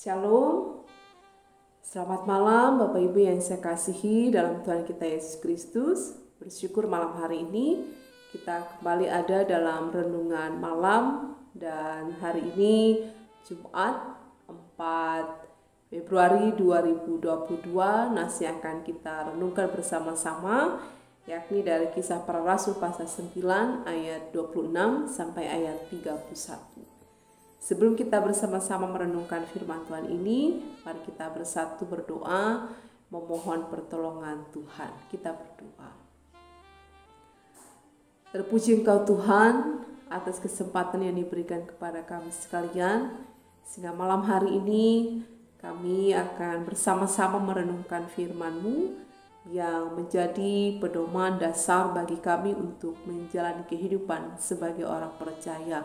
Shalom, selamat malam Bapak Ibu yang saya kasihi dalam Tuhan kita Yesus Kristus. Bersyukur malam hari ini kita kembali ada dalam renungan malam, dan hari ini Jumat 4 Februari 2022. Nas yang akan kita renungkan bersama-sama yakni dari Kisah Para Rasul pasal 9 ayat 26 sampai ayat 31. Sebelum kita bersama-sama merenungkan firman Tuhan ini, mari kita bersatu berdoa, memohon pertolongan Tuhan. Kita berdoa. Terpuji Engkau Tuhan atas kesempatan yang diberikan kepada kami sekalian, sehingga malam hari ini kami akan bersama-sama merenungkan firman-Mu yang menjadi pedoman dasar bagi kami untuk menjalani kehidupan sebagai orang percaya.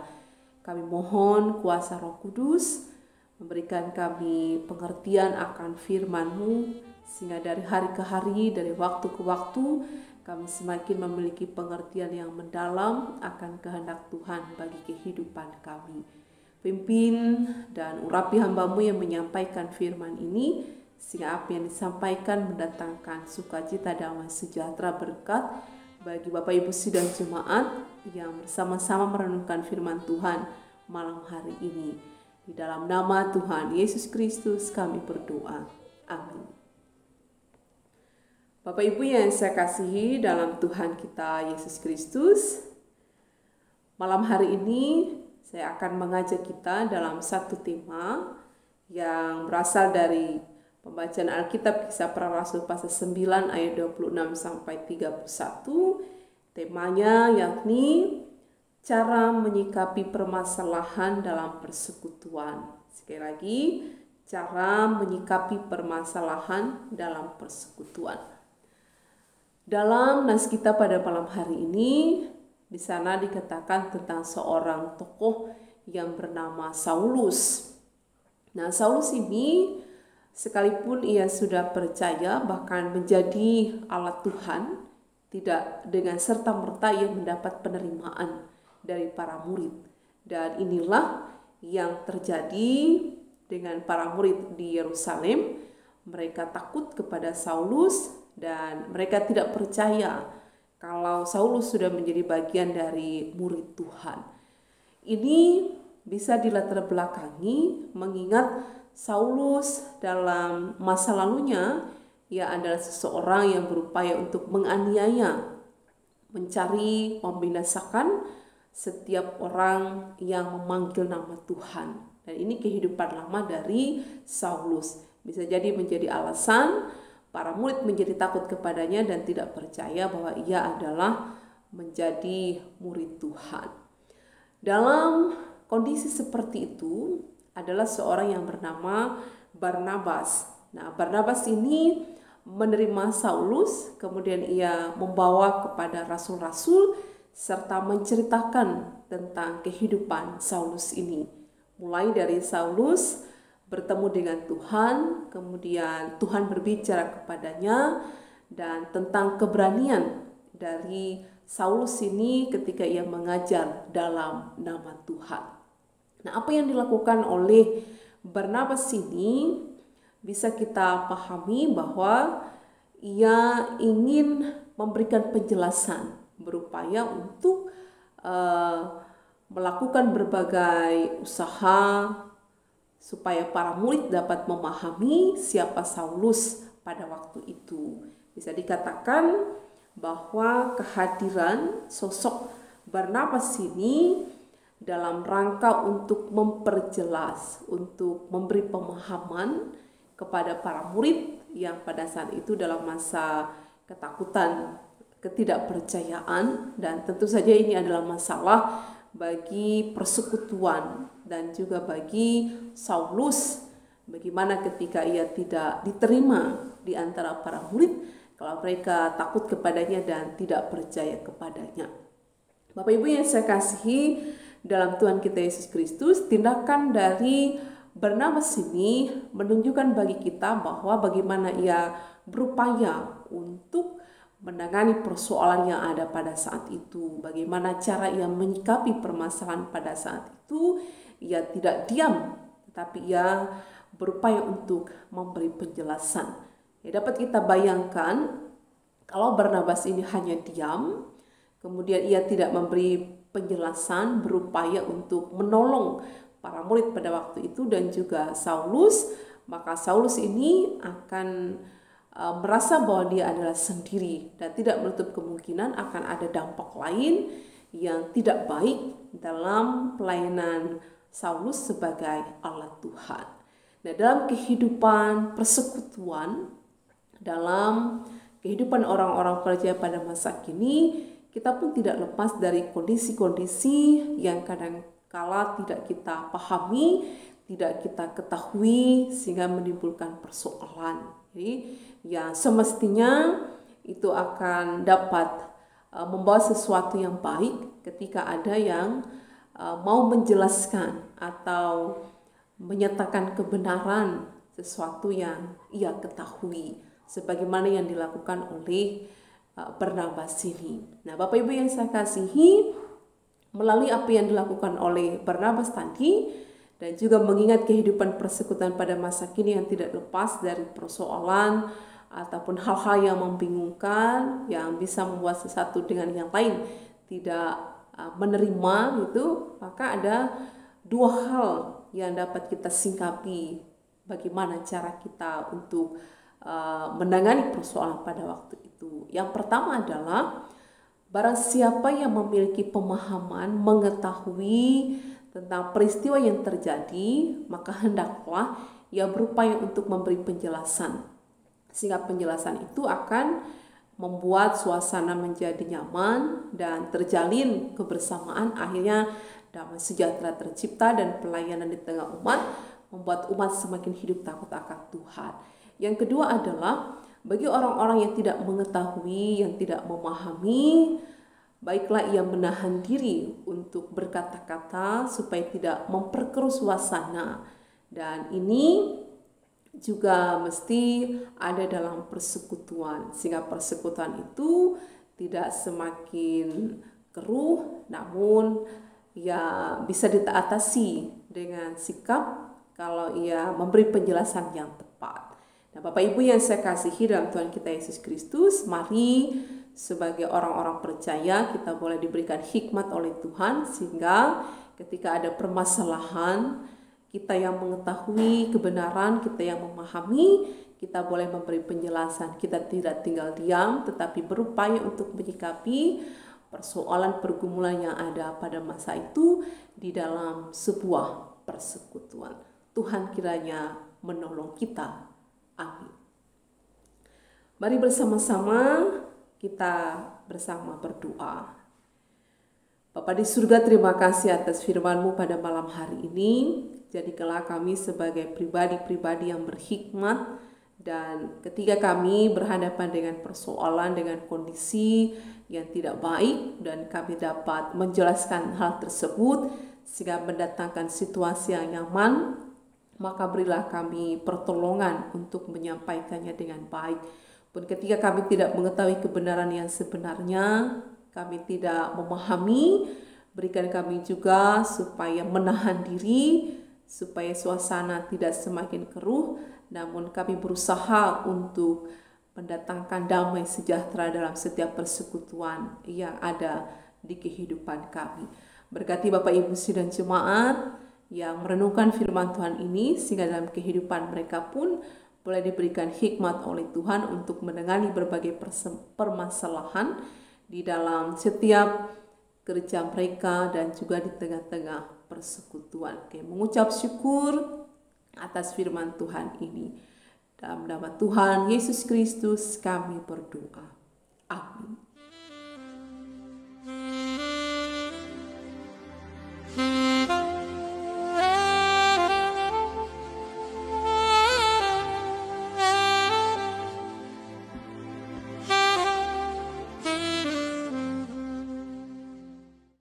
Kami mohon kuasa Roh Kudus memberikan kami pengertian akan firman-Mu, sehingga dari hari ke hari, dari waktu ke waktu, kami semakin memiliki pengertian yang mendalam akan kehendak Tuhan bagi kehidupan kami. Pimpin dan urapi hamba-Mu yang menyampaikan firman ini, sehingga apa yang disampaikan mendatangkan sukacita, damai, sejahtera, berkat bagi Bapak Ibu sidang jemaat yang bersama-sama merenungkan firman Tuhan malam hari ini. Di dalam nama Tuhan Yesus Kristus kami berdoa. Amin. Bapak Ibu yang saya kasihi dalam Tuhan kita Yesus Kristus, malam hari ini saya akan mengajak kita dalam satu tema yang berasal dari pembacaan Alkitab Kisah Para Rasul pasal 9 ayat 26 sampai 31. Temanya yakni cara menyikapi permasalahan dalam persekutuan. Sekali lagi, cara menyikapi permasalahan dalam persekutuan. Dalam nas kita pada malam hari ini, di sana dikatakan tentang seorang tokoh yang bernama Saulus. Nah, Saulus ini sekalipun ia sudah percaya bahkan menjadi alat Tuhan, tidak dengan serta-merta ia mendapat penerimaan dari para murid. Dan inilah yang terjadi dengan para murid di Yerusalem. Mereka takut kepada Saulus dan mereka tidak percaya kalau Saulus sudah menjadi bagian dari murid Tuhan. Ini bisa dilatar belakangi mengingat Saulus dalam masa lalunya ia adalah seseorang yang berupaya untuk menganiaya, mencari, membinasakan setiap orang yang memanggil nama Tuhan. Dan ini kehidupan lama dari Saulus. Bisa jadi menjadi alasan para murid menjadi takut kepadanya dan tidak percaya bahwa ia adalah menjadi murid Tuhan. Dalam kondisi seperti itu adalah seorang yang bernama Barnabas. Nah, Barnabas ini menerima Saulus, kemudian ia membawa kepada rasul-rasul serta menceritakan tentang kehidupan Saulus ini. Mulai dari Saulus bertemu dengan Tuhan, kemudian Tuhan berbicara kepadanya, dan tentang keberanian dari Saulus ini ketika ia mengajar dalam nama Tuhan. Nah, apa yang dilakukan oleh Barnabas ini bisa kita pahami bahwa ia ingin memberikan penjelasan, berupaya untuk melakukan berbagai usaha supaya para murid dapat memahami siapa Saulus pada waktu itu. Bisa dikatakan bahwa kehadiran sosok Barnabas ini dalam rangka untuk memperjelas, untuk memberi pemahaman kepada para murid yang pada saat itu dalam masa ketakutan, ketidakpercayaan, dan tentu saja ini adalah masalah bagi persekutuan dan juga bagi Saulus, bagaimana ketika ia tidak diterima di antara para murid kalau mereka takut kepadanya dan tidak percaya kepadanya. Bapak Ibu yang saya kasihi dalam Tuhan kita Yesus Kristus, tindakan dari Barnabas ini menunjukkan bagi kita bahwa bagaimana ia berupaya untuk menangani persoalan yang ada pada saat itu. Bagaimana cara ia menyikapi permasalahan pada saat itu. Ia tidak diam, tetapi ia berupaya untuk memberi penjelasan. Ya, dapat kita bayangkan kalau Barnabas ini hanya diam, kemudian ia tidak memberi penjelasan, berupaya untuk menolong para murid pada waktu itu dan juga Saulus, maka Saulus ini akan merasa bahwa dia adalah sendiri dan tidak menutup kemungkinan akan ada dampak lain yang tidak baik dalam pelayanan Saulus sebagai alat Tuhan. Nah, dalam kehidupan persekutuan, dalam kehidupan orang-orang percaya pada masa kini, kita pun tidak lepas dari kondisi-kondisi yang kadang-kala tidak kita pahami, tidak kita ketahui sehingga menimbulkan persoalan. Jadi ya semestinya itu akan dapat membawa sesuatu yang baik ketika ada yang mau menjelaskan atau menyatakan kebenaran sesuatu yang ia ketahui, sebagaimana yang dilakukan oleh Barnabas ini. Nah, Bapak Ibu yang saya kasihi, melalui apa yang dilakukan oleh Barnabas tadi dan juga mengingat kehidupan persekutuan pada masa kini yang tidak lepas dari persoalan ataupun hal-hal yang membingungkan yang bisa membuat satu dengan yang lain tidak menerima gitu, maka ada dua hal yang dapat kita singkapi bagaimana cara kita untuk menangani persoalan pada waktu itu. Yang pertama adalah barang siapa yang memiliki pemahaman, mengetahui tentang peristiwa yang terjadi, maka hendaklah ia berupaya untuk memberi penjelasan. Sehingga penjelasan itu akan membuat suasana menjadi nyaman dan terjalin kebersamaan, akhirnya damai sejahtera tercipta dan pelayanan di tengah umat membuat umat semakin hidup takut akan Tuhan. Yang kedua adalah bagi orang-orang yang tidak mengetahui, yang tidak memahami, baiklah ia menahan diri untuk berkata-kata supaya tidak memperkeruh suasana. Dan ini juga mesti ada dalam persekutuan, sehingga persekutuan itu tidak semakin keruh, namun ya bisa ditaatasi dengan sikap kalau ia memberi penjelasan yang tepat. Nah, Bapak Ibu yang saya kasihi dalam Tuhan kita Yesus Kristus, mari sebagai orang-orang percaya kita boleh diberikan hikmat oleh Tuhan sehingga ketika ada permasalahan, kita yang mengetahui kebenaran, kita yang memahami, kita boleh memberi penjelasan. Kita tidak tinggal diam, tetapi berupaya untuk menyikapi persoalan pergumulan yang ada pada masa itu di dalam sebuah persekutuan. Tuhan kiranya menolong kita. Amin. Mari bersama-sama kita bersama berdoa. Bapa di surga, terima kasih atas firman-Mu pada malam hari ini. Jadikanlah kami sebagai pribadi-pribadi yang berhikmat, dan ketika kami berhadapan dengan persoalan, dengan kondisi yang tidak baik, dan kami dapat menjelaskan hal tersebut sehingga mendatangkan situasi yang nyaman, maka berilah kami pertolongan untuk menyampaikannya dengan baik. Pun ketika kami tidak mengetahui kebenaran yang sebenarnya, kami tidak memahami, berikan kami juga supaya menahan diri, supaya suasana tidak semakin keruh, namun kami berusaha untuk mendatangkan damai sejahtera dalam setiap persekutuan yang ada di kehidupan kami. Berkati Bapak Ibu sidang jemaat yang merenungkan firman Tuhan ini, sehingga dalam kehidupan mereka pun boleh diberikan hikmat oleh Tuhan untuk menangani berbagai permasalahan di dalam setiap kerja mereka dan juga di tengah-tengah persekutuan. Mengucap syukur atas firman Tuhan ini. Dalam nama Tuhan Yesus Kristus kami berdoa. Amin.